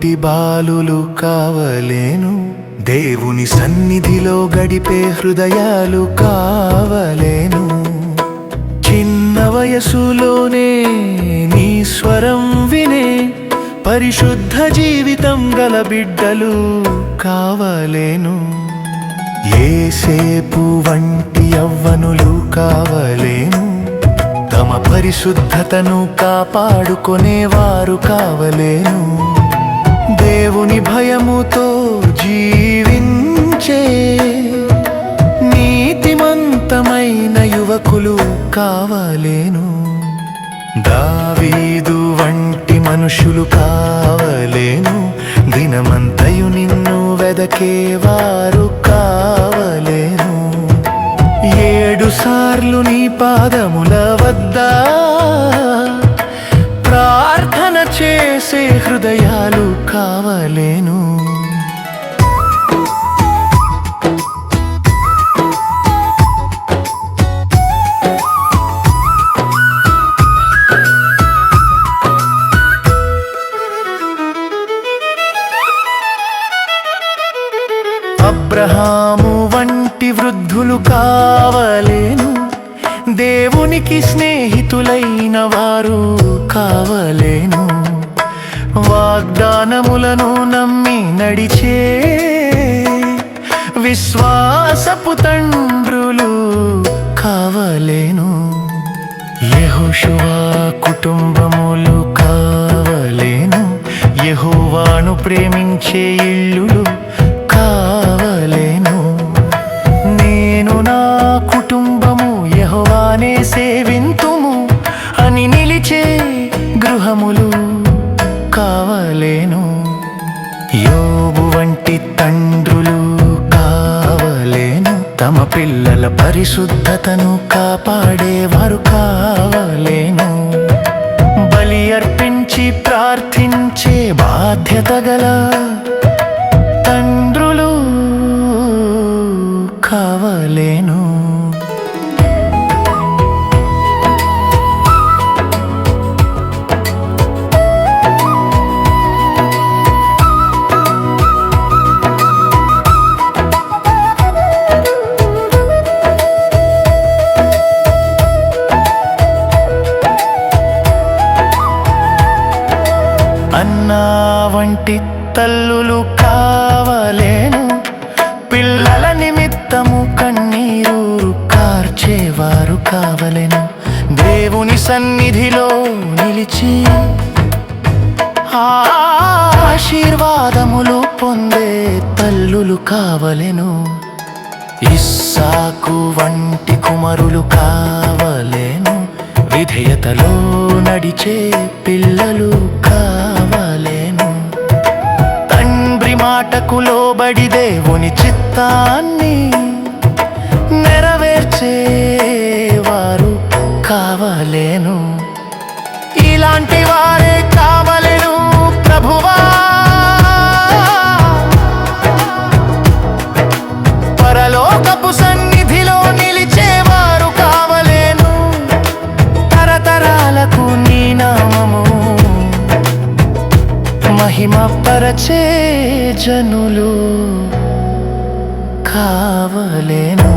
వంటి బాలులు కావలేను, దేవుని సన్నిధిలో గడిపే హృదయాలు కావలేను. చిన్న వయసులోనే నీ స్వరం వినే పరిశుద్ధ జీవితం గల బిడ్డలు కావలేను. యేసేపు వంటి యవ్వనులు కావలేను, తమ పరిశుద్ధతను కాపాడుకొనేవారు కావలేను. దేవుని భయముతో జీవించే నీతిమంతమైన యువకులు కావలేను. దావీదు వంటి మనుషులు కావలేను, దినమంతయు నిన్ను వెదకేవారు కావలేను. 7 సార్లు నీ పాదముల వద్ద ప్రార్థన చేసే హృదయాలు కావలేను. అబ్రహాము వంటి వృద్ధులు కావలేను, దేవునికి స్నేహితులైన వారు కావలేను. వాగ్దానములను నమ్మి నడిచే విశ్వాసపు తండ్రులు కావలేను. యెహోషువ కుటుంబములు కావలేను, యెహోవాను ప్రేమించే ఇల్లులు కావలేను. నేను నా కుటుంబము యెహోవానే సేవింతుము అని నిలిచే గృహములు కావలేను. యోబు వంటి తండ్రులు కావలేను, తమ పిల్లల పరిశుద్ధతను కాపాడేవారు కావలేను. బలి అర్పించి ప్రార్థించే బాధ్యత గల తండ్రులు కావలేను. అన్నా వంటి తల్లులు కావలేను, పిల్లల నిమిత్తము కన్నీరు కార్చేవారు కావలేను. దేవుని సన్నిధిలో నిలిచి ఆశీర్వాదములు పొందే తల్లులు కావలేను. ఇస్సాకు వంటి కుమారులు కావలేను, విధేయతలో నడిచే పిల్లలు కావలేను. తండ్రి మాటకు లోబడి దేవుని చిత్తాన్ని నెరవేర్చేవారు కావలేను. ఇలాంటి వారే కావలేను ప్రభువా, పరలోకపు సన్నిధిలో నిలిచేవారు కావలేను. తరతరాలకు నీ నామము మహిమ పరచే జనులు కావలేను.